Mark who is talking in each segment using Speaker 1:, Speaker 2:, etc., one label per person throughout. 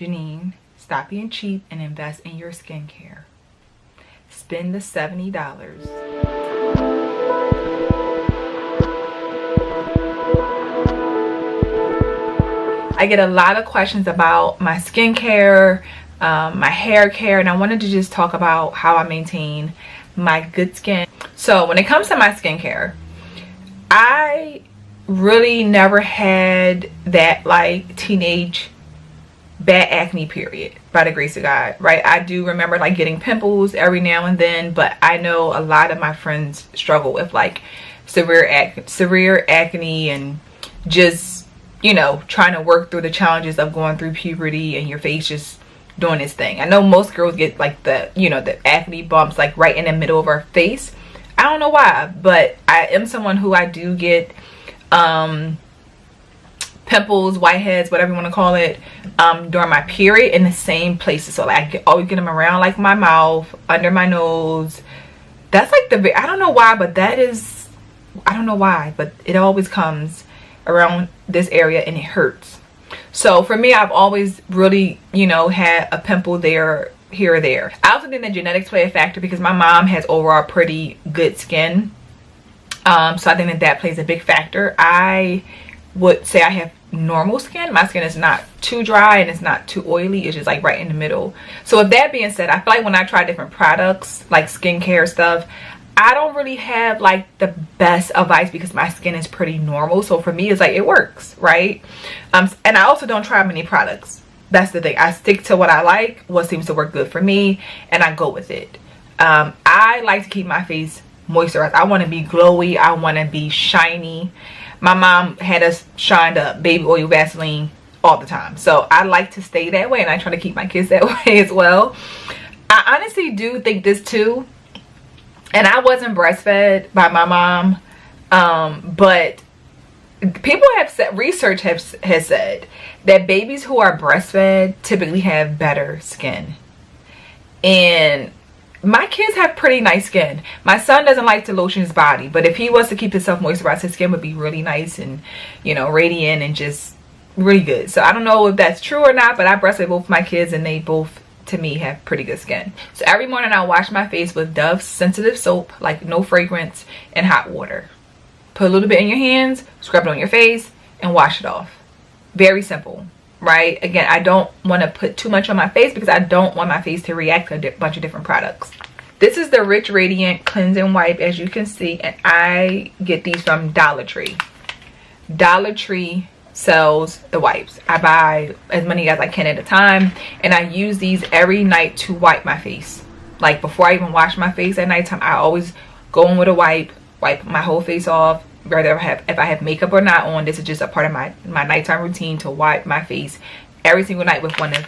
Speaker 1: Janine, stop being cheap and invest in your skincare. Spend the $70. I get a lot of questions about my skincare, my hair care, and I wanted to just talk about how I maintain my good skin. So when it comes to my skincare, I really never had that like teenage bad acne period, by the grace of God, right? I do remember like getting pimples every now and then, but I know a lot of my friends struggle with like severe acne and just, you know, trying to work through the challenges of going through puberty and your face just doing its thing. I know most girls get like the, you know, the acne bumps like right in the middle of our face. I don't know why, but I am someone who I do get pimples, whiteheads, whatever you want to call it, during my period in the same places. So like I always get them around like my mouth, under my nose. That's like the, I don't know why, but that is, I don't know why, but it always comes around this area and it hurts. So for me, I've always really, you know, had a pimple there, here or there. I also think that genetics play a factor because my mom has overall pretty good skin. So I think that plays a big factor. I would say I have normal skin. My skin is not too dry and it's not too oily. It's just like right in the middle. So with that being said, I feel like when I try different products like skincare stuff, I don't really have like the best advice because my skin is pretty normal. So for me, it's like it works, right? And I also don't try many products. That's the thing. I stick to what I like, what seems to work good for me, and I go with it. I like to keep my face moisturized. I want to be glowy. I want to be shiny. My mom had us shined up, baby oil, Vaseline all the time. So I like to stay that way, and I try to keep my kids that way as well. I honestly do think this too. And I wasn't breastfed by my mom, but people have said, research has said that babies who are breastfed typically have better skin. And my kids have pretty nice skin. My son doesn't like to lotion his body, but if he was to keep himself moisturized, his skin would be really nice and, you know, radiant and just really good. So I don't know if that's true or not, but I breastfed both my kids and they both, to me, have pretty good skin. So every morning I wash my face with Dove sensitive soap, like no fragrance, and hot water. Put a little bit in your hands, scrub it on your face, and wash it off. Very simple, right? Again, I don't want to put too much on my face because I don't want my face to react to a bunch of different products. This is the Rich Radiant Cleansing Wipe, as you can see, and I get these from Dollar Tree. Dollar Tree sells the wipes. I buy as many as I can at a time, and I use these every night to wipe my face. Like before I even wash my face at nighttime, I always go in with a wipe my whole face off, whether if I have makeup or not on. This is just a part of my nighttime routine to wipe my face every single night with one of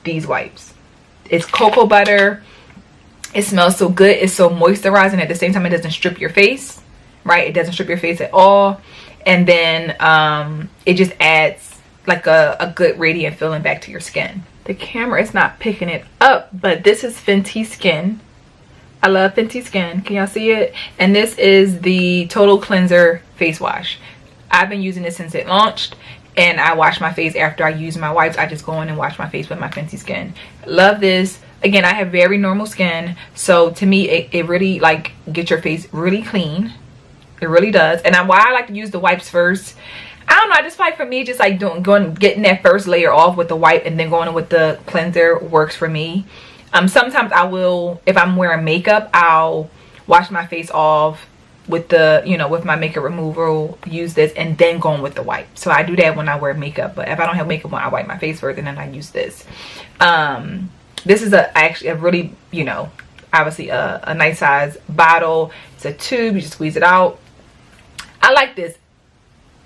Speaker 1: these wipes. It's cocoa butter. It smells so good. It's so moisturizing. At the same time, it doesn't strip your face, right? It doesn't strip your face at all. And then it just adds like a good radiant feeling back to your skin. The camera is not picking it up, but this is Fenty Skin. I love Fenty Skin. Can y'all see it? And this is the Total Cleanser Face Wash. I've been using this since it launched, and I wash my face after I use my wipes. I just go in and wash my face with my Fenty Skin. Love this. Again, I have very normal skin, so to me it really like gets your face really clean. It really does. And why I like to use the wipes first, I don't know, I just find for me just like getting that first layer off with the wipe and then going in with the cleanser works for me. Sometimes I will, if I'm wearing makeup, I'll wash my face off with the, you know, with my makeup remover, use this, and then go in with the wipe. So I do that when I wear makeup, but if I don't have makeup on, I wipe my face first and then I use this. This is actually a really, you know, obviously a nice size bottle. It's a tube, you just squeeze it out. I like this.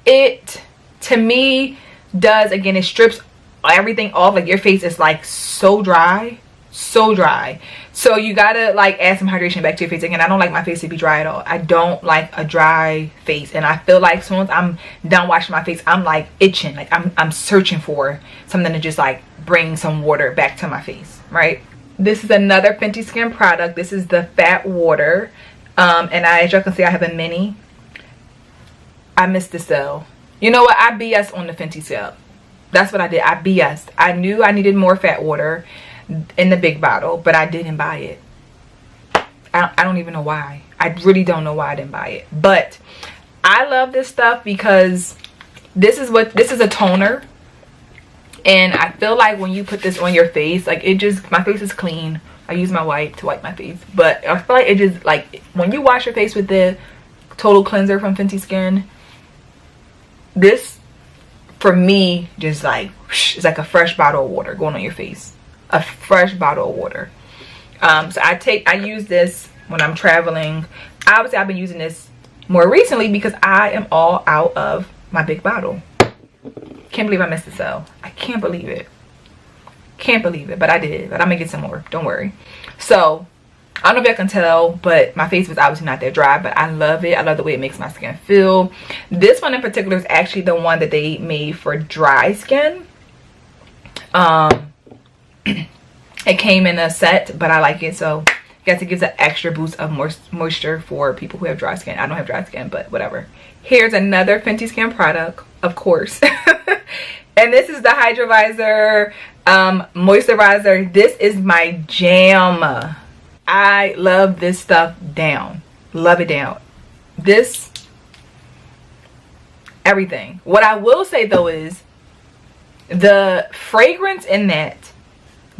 Speaker 1: It, to me, does, again, it strips everything off. Like your face is like so dry. So dry. So you gotta like add some hydration back to your face. Again, I don't like my face to be dry at all. I don't like a dry face, and I feel like as soon as I'm done washing my face, I'm like itching. Like I'm searching for something to just like bring some water back to my face, right? This is another Fenty Skin product. This is the Fat Water, and as y'all can see, I have a mini. I missed the sale. You know what? I BS on the Fenty sale. That's what I did. I BS'd. I knew I needed more fat water in the big bottle, but I didn't buy it. I don't even know why. I really don't know why I didn't buy it. But I love this stuff because this is a toner. And I feel like when you put this on your face, like it just, my face is clean. I use my wipe to wipe my face. But I feel like it just, like when you wash your face with the Total Cleanser from Fenty Skin, this, for me, just like, it's like a fresh bottle of water going on your face. A fresh bottle of water. So I use this when I'm traveling. Obviously, I've been using this more recently because I am all out of my big bottle. Can't believe I missed the sale. I can't believe it. Can't believe it, but I did. But I'm gonna get some more. Don't worry. So, I don't know if y'all can tell, but my face was obviously not that dry, but I love it. I love the way it makes my skin feel. This one in particular is actually the one that they made for dry skin. It came in a set, but I like it, so I guess it gives an extra boost of moisture for people who have dry skin. I don't have dry skin, but whatever. Here's another Fenty Skin product, of course. And this is the Hydrovisor moisturizer. This is my jam. I love this stuff down. Love it down. This, everything. What I will say though is the fragrance in that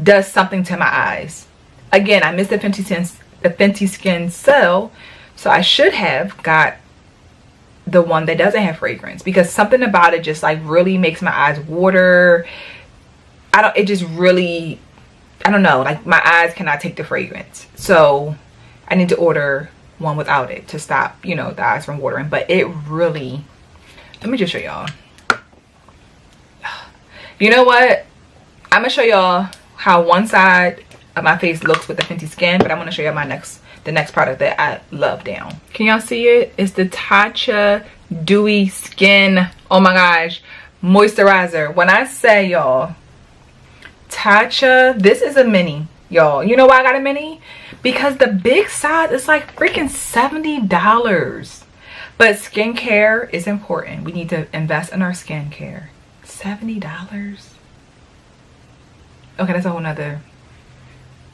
Speaker 1: does something to my eyes. Again, I missed the Fenty Skin sale, so I should have got the one that doesn't have fragrance, because something about it just like really makes my eyes water. It just really, I don't know, like my eyes cannot take the fragrance. So I need to order one without it to stop, you know, the eyes from watering. But it really, let me just show y'all. You know what? I'm gonna show y'all how one side of my face looks with the Fenty Skin, but I'm gonna show y'all the next product that I love down. Can y'all see it? It's the Tatcha Dewy Skin, oh my gosh, moisturizer. When I say y'all, Tatcha, this is a mini, y'all. You know why I got a mini? Because the big size is like freaking $70. But skincare is important. We need to invest in our skincare. $70? Okay, that's a whole nother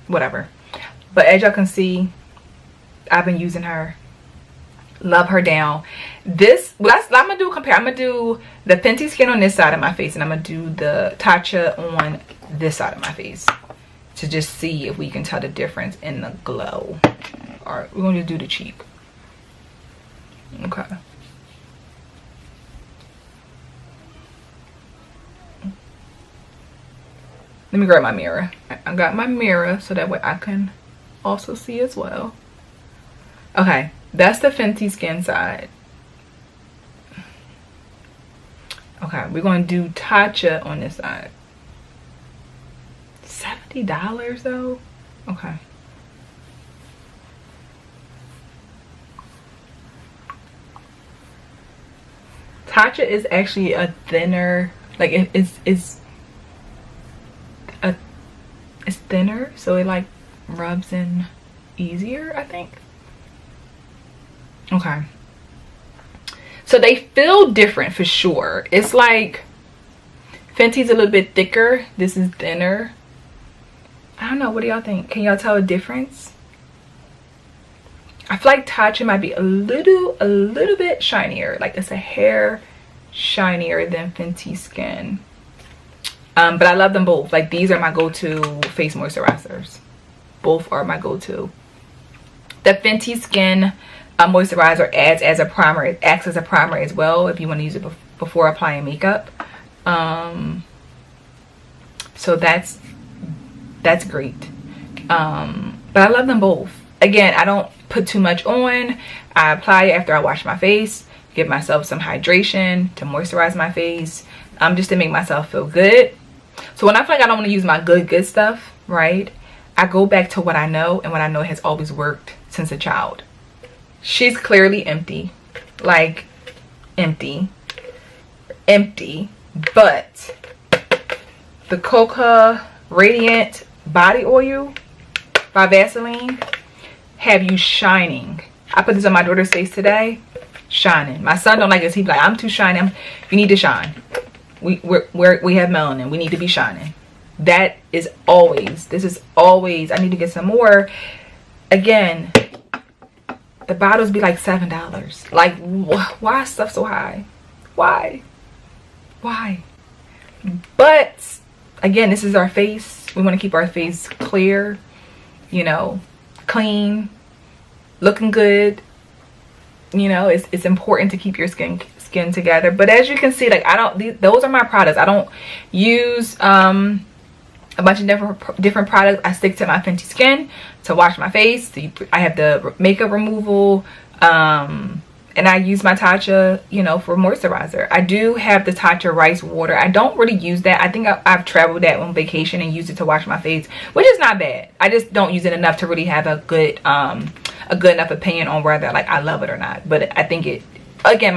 Speaker 1: whatever. But as y'all can see, I've been using her. Love her down. This, I'm gonna do compare. I'm gonna do the Fenty Skin on this side of my face, and I'm gonna do the Tatcha on this side of my face to just see if we can tell the difference in the glow. All right, we're gonna do the cheek. Okay. Let me grab my mirror. I got my mirror so that way I can also see as well. Okay, that's the Fenty Skin side. Okay, we're going to do Tatcha on this side. $70 though? Okay. Tatcha is actually a thinner, like it's thinner, so it like rubs in easier, I think. Okay, so they feel different for sure. It's like Fenty's a little bit thicker, this is thinner. I don't know, what do y'all think? Can y'all tell a difference? I feel like Tatcha might be a little bit shinier, like it's a hair shinier than Fenty Skin. But I love them both. Like, these are my go-to face moisturizers. Both are my go-to. The Fenty Skin moisturizer acts as a primer as well if you want to use it before applying makeup. So that's great. But I love them both. Again, I don't put too much on. I apply it after I wash my face, give myself some hydration to moisturize my face, just to make myself feel good. So when I feel like I don't want to use my good stuff, right, I go back to what I know, and what I know has always worked since a child. She's clearly empty, like empty, but the Coca Radiant Body Oil by Vaseline have you shining. I put this on my daughter's face today, shining. My son don't like this. He's like, I'm too shiny. You need to shine. We have melanin. We need to be shining. That is always, this is always, I need to get some more. Again, the bottles be like $7. Like, why is stuff so high? Why? But again, this is our face. We want to keep our face clear, you know, clean, looking good. You know, it's important to keep your skin together. But as you can see, like, those are my products. I don't use a bunch of different products. I stick to my Fenty Skin to wash my face. I have the makeup removal, and I use my Tatcha, you know, for moisturizer. I do have the Tatcha rice water. I don't really use that. I think I've traveled that on vacation and used it to wash my face, which is not bad. I just don't use it enough to really have a good enough opinion on whether like I love it or not. But I think it, again,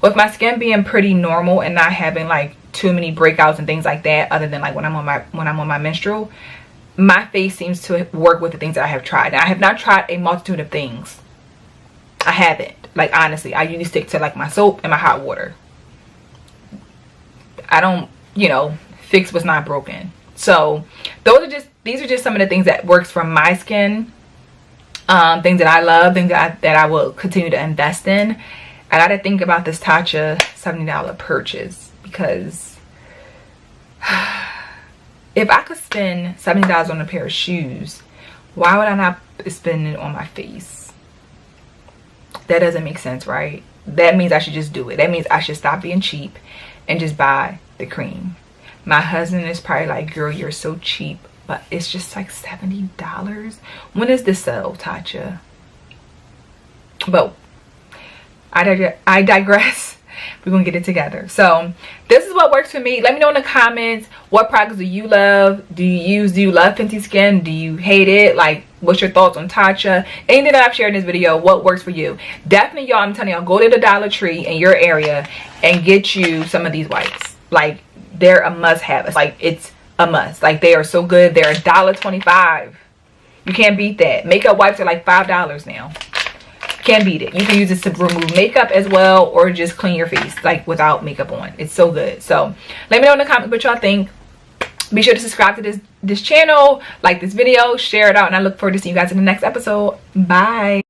Speaker 1: with my skin being pretty normal and not having like too many breakouts and things like that, other than like when I'm on my menstrual, my face seems to work with the things that I have tried. Now, I have not tried a multitude of things. I haven't. Like, honestly, I usually stick to like my soap and my hot water. I don't, you know, fix what's not broken. So these are just some of the things that works for my skin. Things that I love, things that I will continue to invest in. I gotta think about this Tatcha $70 purchase, because if I could spend $70 on a pair of shoes, why would I not spend it on my face? That doesn't make sense, right? That means I should just do it. That means I should stop being cheap and just buy the cream. My husband is probably like, girl, you're so cheap. But it's just like $70. When is this sale, Tatcha? But I digress. We're gonna get it together. So this is what works for me. Let me know in the comments, what products do you love? Do you love Fenty Skin? Do you hate it? Like, what's your thoughts on Tatcha? Anything that I've shared in this video, what works for you? Definitely, y'all, I'm telling y'all, go to the Dollar Tree in your area and get you some of these wipes. Like, they're a must-have. It's like, it's a must. Like, they are so good. They're $1.25. You can't beat that. Makeup wipes are like $5 now. Can't beat it. You can use this to remove makeup as well, or just clean your face like without makeup on. It's so good. So let me know in the comments what y'all think. Be sure to subscribe to this channel, like this video, share it out, and I look forward to seeing you guys in the next episode. Bye.